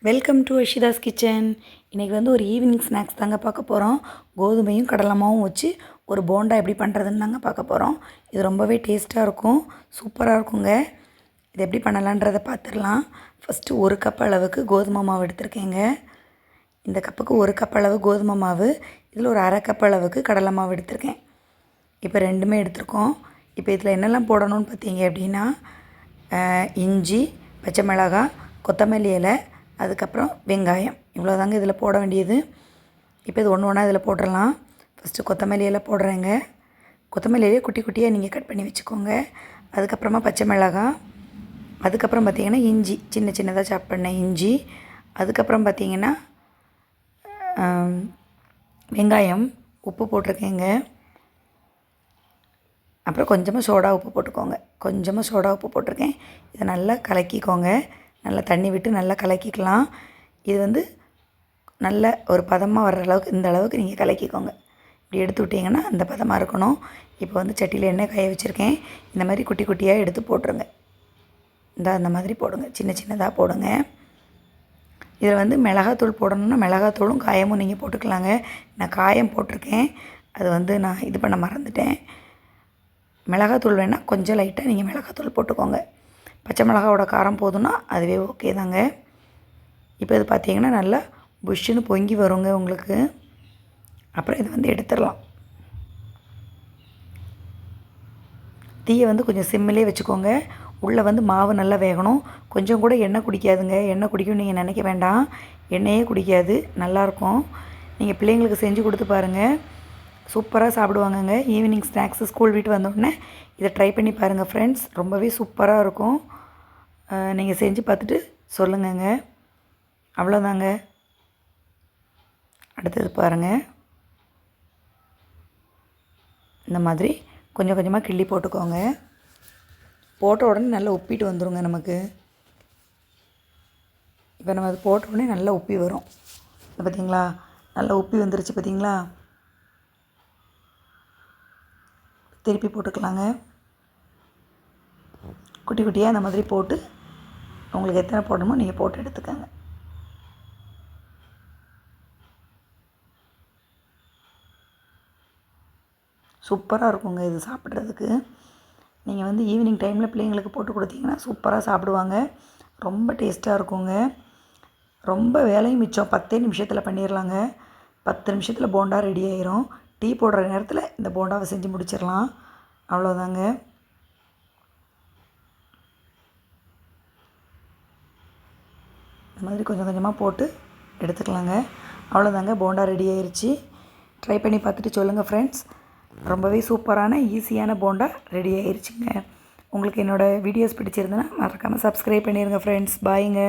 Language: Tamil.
Welcome to அஷிதாஸ் kitchen. இன்றைக்கி வந்து ஒரு ஈவினிங் ஸ்நாக்ஸ் தாங்க பார்க்க போகிறோம். கோதுமையும் கடலமாவும் வச்சு ஒரு போண்டா எப்படி பண்ணுறதுன்னு தாங்க பார்க்க போகிறோம். இது ரொம்பவே டேஸ்ட்டாக இருக்கும், சூப்பராக இருக்குங்க. இது எப்படி பண்ணலான்றதை பார்த்துடலாம். ஃபஸ்ட்டு ஒரு கப் அளவுக்கு கோதுமை மாவு எடுத்திருக்கேங்க. இந்த கப்புக்கு ஒரு கப் அளவு கோதுமை மாவு, இதில் ஒரு அரை கப் அளவுக்கு கடலை மாவு எடுத்திருக்கேன். இப்போ ரெண்டுமே எடுத்திருக்கோம். இப்போ இதில் என்னெல்லாம் போடணும்னு பார்த்தீங்க அப்படின்னா, இஞ்சி, பச்சை மிளகாய், கொத்தமல்லி இலை, அதுக்கப்புறம் வெங்காயம், இவ்வளோ தாங்க இதில் போட வேண்டியது. இப்போ இது ஒன்று ஒன்றா இதில் போட்டுடலாம். ஃபஸ்ட்டு கொத்தமல்லி இலை போடுறேங்க. கொத்தமல்லி இலையை குட்டி குட்டியாக நீங்கள் கட் பண்ணி வச்சுக்கோங்க. அதுக்கப்புறமா பச்சை மிளகாய், அதுக்கப்புறம் பார்த்திங்கன்னா இஞ்சி, சின்ன சின்னதாக சாப் பண்ண இஞ்சி, அதுக்கப்புறம் பார்த்திங்கன்னா வெங்காயம், உப்பு போட்டிருக்கேங்க. அப்புறம் கொஞ்சமாக சோடா உப்பு போட்டுக்கோங்க. கொஞ்சமாக சோடா உப்பு போட்டிருக்கேன். இதை நல்லா கலக்கிக்கோங்க. நல்லா தண்ணி விட்டு நல்லா கலக்கிக்கலாம். இது வந்து நல்ல ஒரு பதமாக வர்ற அளவுக்கு, இந்த அளவுக்கு நீங்கள் கலக்கிக்கோங்க. இப்படி எடுத்து விட்டிங்கன்னா அந்த பதமாக இருக்கணும். இப்போ வந்து சட்டியில் எண்ணெய் காய வச்சுருக்கேன். இந்த மாதிரி குட்டி குட்டியாக எடுத்து போட்டுருங்க. அந்த மாதிரி போடுங்க, சின்ன சின்னதாக போடுங்க. இதில் வந்து மிளகாத்தூள் போடணுன்னா மிளகாத்தூளும் காயமும் நீங்கள் போட்டுக்கலாங்க. நான் காயம் போட்டிருக்கேன், அது வந்து நான் இது பண்ண மறந்துட்டேன். மிளகாத்தூள் வேணால் கொஞ்சம் லைட்டாக நீங்கள் மிளகாத்தூள் போட்டுக்கோங்க. பச்சை மிளகாவோட காரம் போதுன்னா அதுவே ஓகே தாங்க. இப்போ இது பார்த்திங்கன்னா நல்லா புஷ்ஷுன்னு பொங்கி வருங்க உங்களுக்கு. அப்புறம் இது வந்து எடுத்துடலாம். தீயை வந்து கொஞ்சம் சிம்மிலே வச்சுக்கோங்க. உள்ளே வந்து மாவு நல்லா வேகணும். கொஞ்சம் கூட எண்ணெய் குடிக்காதுங்க. எண்ணெய் குடிக்கும்னு நீங்கள் நினைக்க வேண்டாம். எண்ணெயே குடிக்காது, நல்லாயிருக்கும். நீங்கள் பிள்ளைங்களுக்கு செஞ்சு கொடுத்து பாருங்கள், சூப்பராக சாப்பிடுவாங்கங்க. ஈவினிங் ஸ்நாக்ஸு ஸ்கூல் விட்டு வந்தோடனே இதை ட்ரை பண்ணி பாருங்கள் ஃப்ரெண்ட்ஸ். ரொம்பவே சூப்பராக இருக்கும். நீங்கள் செஞ்சு பார்த்துட்டு சொல்லுங்கங்க. அவ்வளோதாங்க. அடுத்தது பாருங்கள், இந்த மாதிரி கொஞ்சம் கொஞ்சமாக கிள்ளி போட்டுக்கோங்க. போட்ட உடனே நல்லா உப்பிட்டு வந்துடுங்க நமக்கு. இப்போ நம்ம அது போட்ட உடனே நல்லா உப்பி வரும். பார்த்திங்களா, நல்லா உப்பி வந்துருச்சு பார்த்திங்களா. திருப்பி போட்டுக்கலாங்க. குட்டி குட்டியாக அந்த மாதிரி போட்டு உங்களுக்கு எத்தனை போடணுமோ நீங்கள் போட்டு எடுத்துக்கோங்க. சூப்பராக இருக்குங்க இது சாப்பிட்றதுக்கு. நீங்கள் வந்து ஈவினிங் டைமில் பிள்ளைங்களுக்கு போட்டு கொடுத்தீங்கன்னா சூப்பராக சாப்பிடுவாங்க. ரொம்ப டேஸ்ட்டாக இருக்குங்க. ரொம்ப வேலையும் மிச்சம். 10 நிமிஷத்தில் பண்ணிடலாங்க. 10 நிமிஷத்தில் போண்டா ரெடி ஆயிரும். டீ போடுற நேரத்தில் இந்த போண்டாவை செஞ்சு முடிச்சிடலாம். அவ்வளோதாங்க. இந்த மாதிரி கொஞ்சம் கொஞ்சமாக போட்டு எடுத்துக்கலாங்க. அவ்வளோதாங்க, போண்டா ரெடி ஆயிடுச்சு. ட்ரை பண்ணி பார்த்துட்டு சொல்லுங்கள் ஃப்ரெண்ட்ஸ். ரொம்பவே சூப்பரான ஈஸியான போண்டா ரெடி ஆயிடுச்சுங்க. உங்களுக்கு என்னோடய வீடியோஸ் பிடிச்சிருந்ததுன்னா மறக்காமல் சப்ஸ்கிரைப் பண்ணிடுங்க ஃப்ரெண்ட்ஸ். பாய்ங்க.